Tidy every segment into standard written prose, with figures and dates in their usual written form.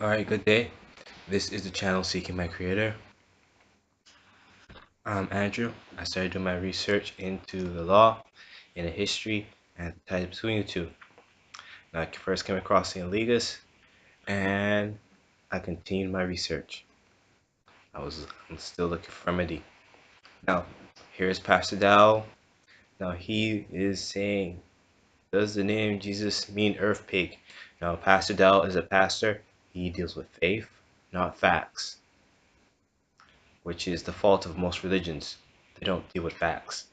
Alright, good day. This is the channel Seeking My Creator. I'm Andrew. I started doing my research into the law, in the history, and the ties between the two. Now, I first came across the Legas, and I continued my research. I'm still looking for remedy. Now, here's Pastor Dowell. Now, he is saying, does the name Jesus mean earth pig? Now, Pastor Dowell is a pastor. He deals with faith, not facts, which is the fault of most religions. They don't deal with facts.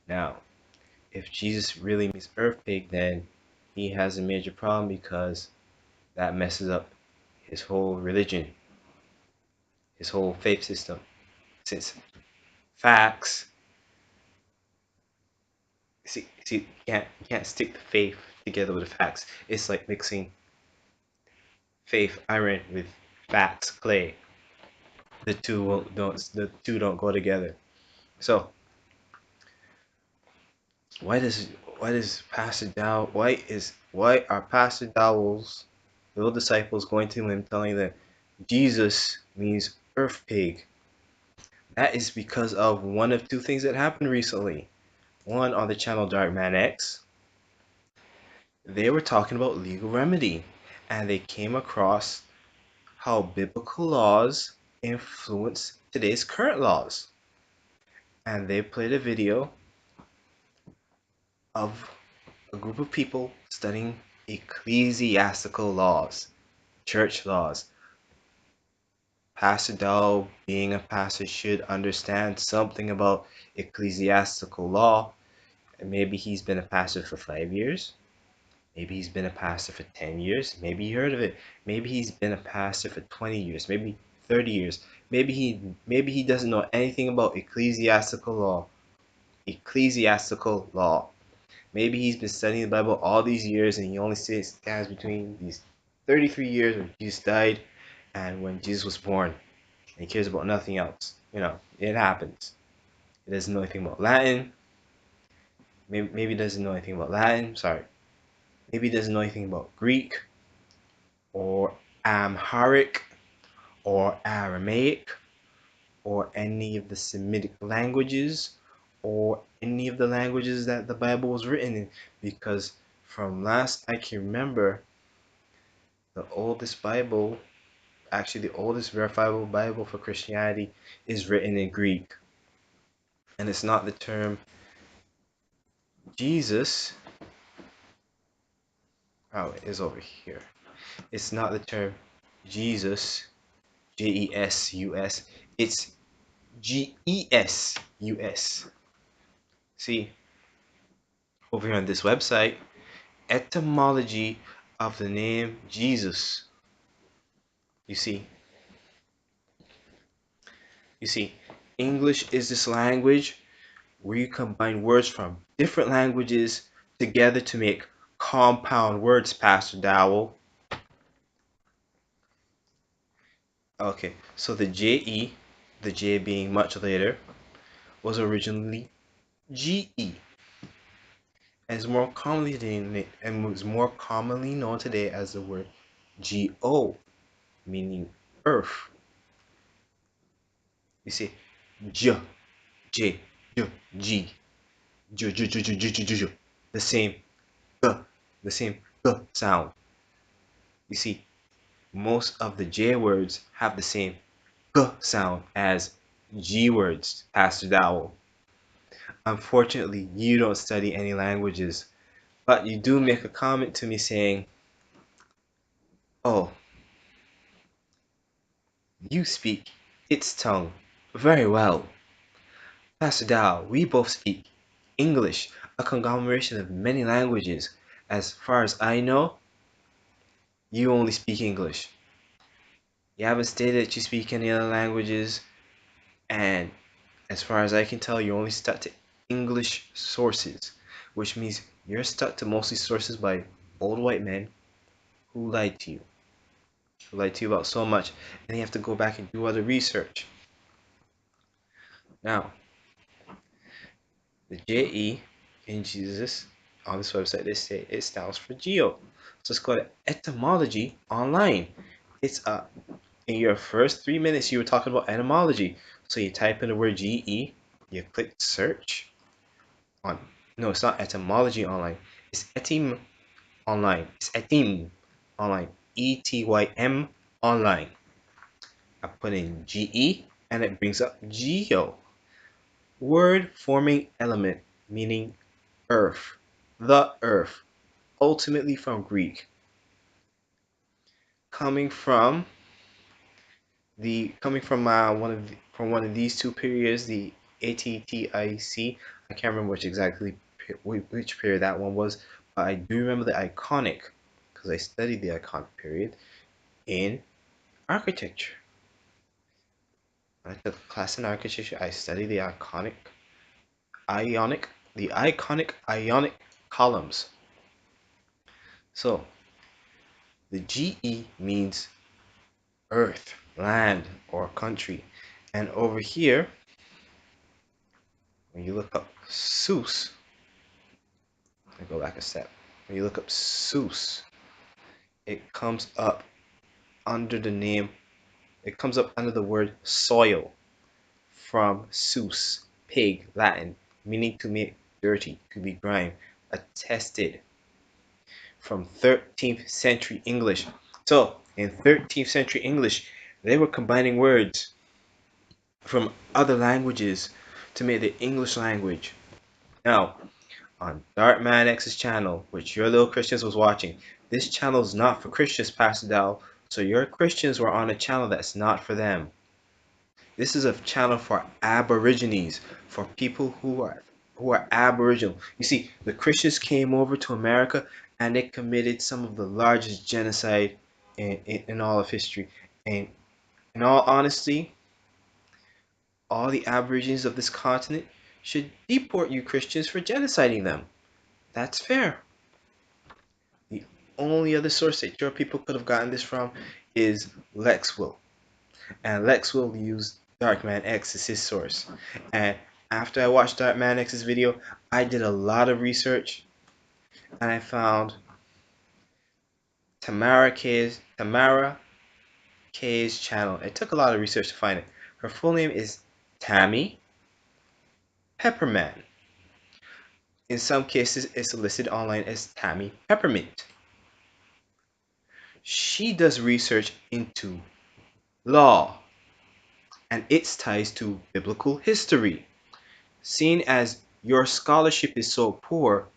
Now, if Jesus really means earth pig, then he has a major problem because that messes up his whole religion, his whole faith system. Since facts, you can't stick the faith together with the facts. It's like mixing faith iron with facts clay. The two don't go together. So why does Pastor Dow why are Pastor Dowell's little disciples going to him telling them Jesus means earth pig? That is because of one of two things that happened recently. One, on the channel Dark Man X, they were talking about legal remedy, and they came across how biblical laws influence today's current laws. And they played a video of a group of people studying ecclesiastical laws, church laws. Pastor Dow, being a pastor, should understand something about ecclesiastical law. And maybe he's been a pastor for 5 years. Maybe he's been a pastor for 10 years. Maybe you heard of it. Maybe he's been a pastor for 20 years. Maybe 30 years. Maybe he doesn't know anything about ecclesiastical law. Ecclesiastical law. Maybe he's been studying the Bible all these years and he only stands between these 33 years when Jesus died and when Jesus was born. And he cares about nothing else. It happens. He doesn't know anything about Latin. Maybe he doesn't know anything about Latin. Sorry. Maybe he doesn't know anything about Greek or Amharic or Aramaic or any of the Semitic languages or any of the languages that the Bible was written in, because from last I can remember, the oldest Bible, actually the oldest verifiable Bible for Christianity, is written in Greek. And it's not the term Jesus. Oh, it is over here. It's not the term Jesus, Jesus. It's Gesus. See, over here on this website, etymology of the name Jesus. You see, English is this language where you combine words from different languages together to make compound words, Pastor Dowell. Okay, so the J being much later, was originally GE, and is more commonly known today as the word GO, meaning earth. You see, J, J, J, G, J, J, J, J, J, J, J, J, the same G sound. You see, most of the J words have the same G sound as G words, Pastor Dowell. Unfortunately, you don't study any languages, but you do make a comment to me saying, oh, you speak its tongue very well. Pastor Dowell, we both speak English, a conglomeration of many languages. As far as I know, you only speak English. You haven't stated that you speak any other languages, and as far as I can tell, you're only stuck to English sources, which means you're stuck to mostly sources by old white men who lied to you. Who lied to you about so much, and you have to go back and do other research. Now, the JE in Jesus on this website, they say it stands for Geo. So let's go to etymology online. It's in your first 3 minutes you were talking about etymology. So you type in the word GE, you click search on. No, it's not etymology online. It's etym online. It's etym online. ETYM online. I put in GE and it brings up geo. Word forming element meaning earth. The earth. Ultimately from Greek. Coming from one of these two periods, the ATTIC. I can't remember which period that one was, but I do remember the iconic because I studied the iconic period in architecture. I took a class in architecture. I studied ionic, the iconic ionic columns. So the GE means earth, land, or country, and over here, when you look up Seuss, let me go back a step. When you look up Seuss, it comes up under the name, it comes up under the word soil from Seuss, pig, Latin, meaning to make dirty, to be grime, attested from 13th century English. So, in 13th century English, they were combining words from other languages to make the English language. Now, on Darkman X's channel, which your little Christians was watching. This channel is not for Christians, Pastor Dowell, so your Christians were on a channel that's not for them. This is a channel for Aborigines, for people who are Aboriginal. You see, the Christians came over to America and they committed some of the largest genocide in all of history. And in all honesty, all the Aborigines of this continent should deport you Christians for genociding them. That's fair. The only other source that your people could have gotten this from is Lexwell. And Lexwell used Darkman X as his source. And after I watched Darkman X's video, I did a lot of research and I found Tamara K's channel. It took a lot of research to find it. Her full name is Tammy Pepperman. In some cases, it's listed online as Tammy Peppermint. She does research into law and its ties to biblical history. Seeing as your scholarship is so poor,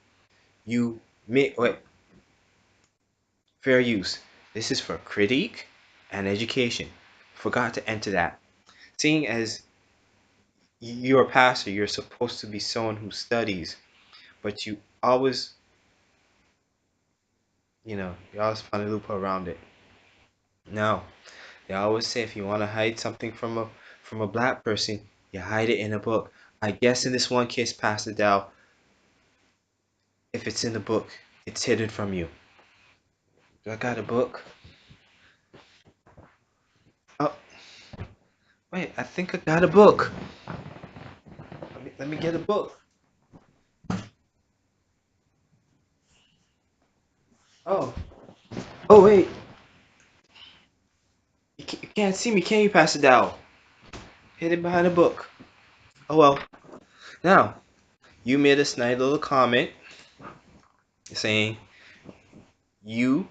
you make fair use. This is for critique and education. Forgot to enter that. Seeing as you're a pastor, you're supposed to be someone who studies, but you always find a loophole around it. Now, they always say if you want to hide something from a black person, you hide it in a book. I guess in this one case, Pastor Dow, if it's in the book, it's hidden from you. Do I got a book? Oh, wait, I think I got a book. Let me get a book. Oh, oh wait, you can't see me, can you, Pastor Dow? Hidden behind a book. Oh well. Now, you made a snide little comment saying you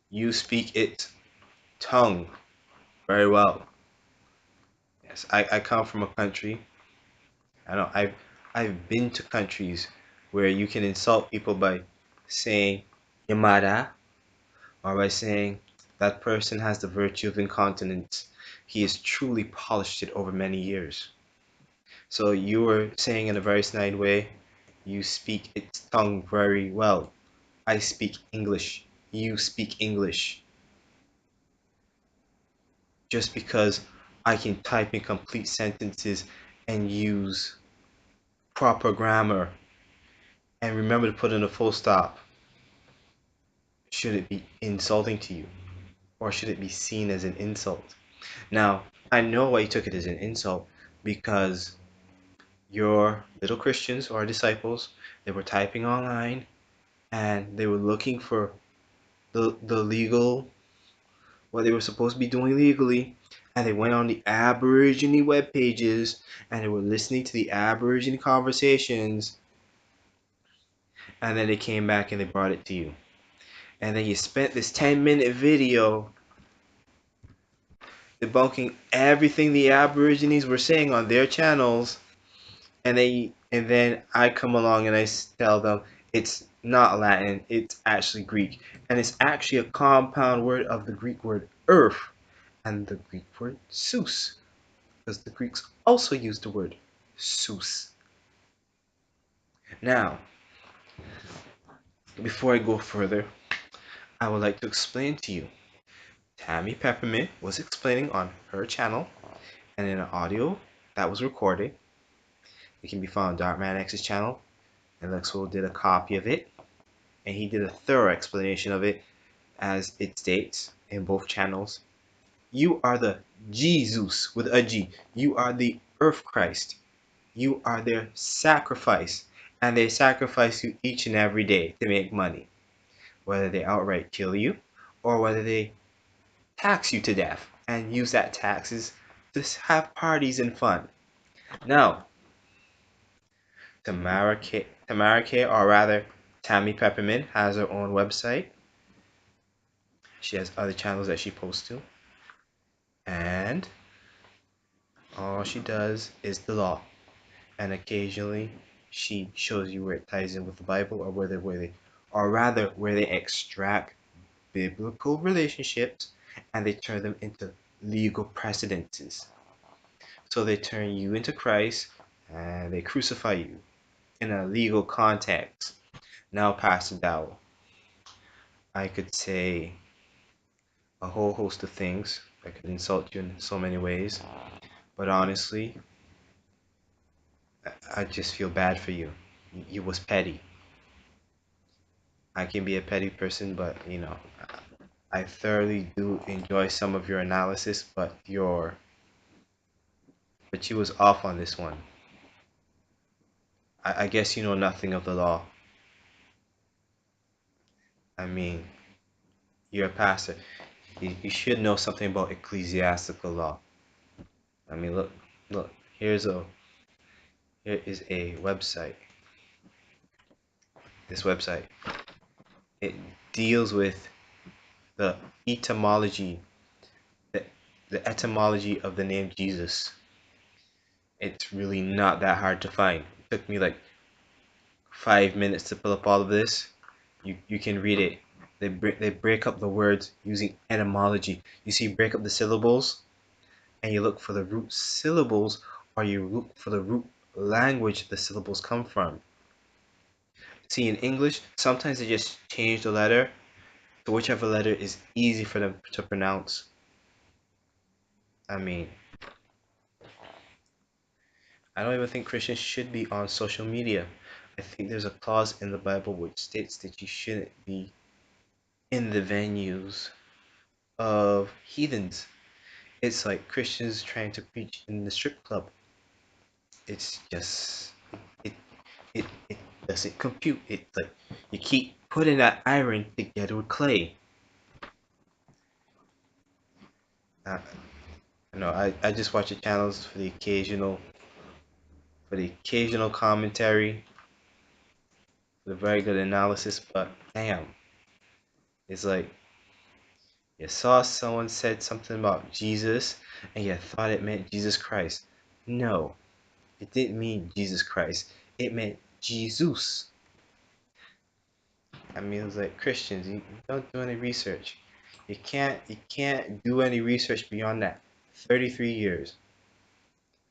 you speak its tongue very well. Yes, I come from a country. I know I've been to countries where you can insult people by saying Yamada or by saying that person has the virtue of incontinence. He has truly polished it over many years. So you were saying in a very snide way, you speak its tongue very well. I speak English. You speak English. Just because I can type in complete sentences and use proper grammar and remember to put in a full stop, should it be insulting to you? Or should it be seen as an insult? Now, I know why you took it as an insult because your little Christians or disciples, they were typing online and they were looking for the legal what they were supposed to be doing legally, and they went on the Aborigine web pages and they were listening to the Aborigine conversations, and then they came back and they brought it to you. And then you spent this 10-minute video debunking everything the Aborigines were saying on their channels, and then I come along and I tell them it's not Latin, it's actually Greek, and it's actually a compound word of the Greek word earth and the Greek word Zeus, because the Greeks also used the word Zeus. Now, before I go further, I would like to explain to you. Tammy Peppermint was explaining on her channel, and in an audio that was recorded, it can be found on Darkman X's channel, and Lexwell did a copy of it, and he did a thorough explanation of it, as it states in both channels. You are the Jesus with a G. You are the Earth Christ. You are their sacrifice, and they sacrifice you each and every day to make money, whether they outright kill you or whether they tax you to death and use that taxes to have parties and fun. Now, Tamara K, or rather Tammy Peppermint, has her own website. She has other channels that she posts to, and all she does is the law. And occasionally she shows you where it ties in with the Bible, or where they extract biblical relationships and they turn them into legal precedences. So they turn you into Christ and they crucify you in a legal context. Now, Pastor Dowell, I could say a whole host of things. I could insult you in so many ways, but honestly, I just feel bad for you. You was petty. I can be a petty person, but I thoroughly do enjoy some of your analysis, but you was off on this one. I guess you know nothing of the law. I mean, you're a pastor. You should know something about ecclesiastical law. I mean, look. Here is a website. This website, it deals with the etymology, the, the etymology of the name Jesus. It's really not that hard to find. It took me like 5 minutes to pull up all of this. You can read it. They break up the words using etymology. You see, break up the syllables, and you look for the root syllables, or you look for the root language the syllables come from. See, in English, sometimes they just change the letter to whichever letter is easy for them to pronounce. I mean, I don't even think Christians should be on social media. I think there's a clause in the Bible which states that you shouldn't be in the venues of heathens. It's like Christians trying to preach in the strip club. It's just it it doesn't compute. It's like you keep putting that iron together with clay. Uh, no, I just watch the channels for the occasional commentary, for the very good analysis, but damn, it's like you saw someone said something about Jesus and you thought it meant Jesus Christ. No, it didn't mean Jesus Christ. It meant Jesus. I mean, it was like Christians, you don't do any research. You can't do any research beyond that. 33 years.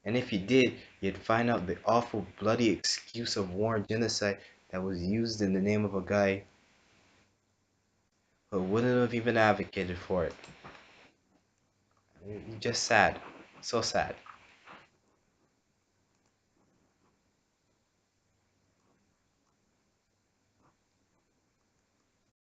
And if you did, you'd find out the awful bloody excuse of war and genocide that was used in the name of a guy who wouldn't have even advocated for it. Just sad. So sad.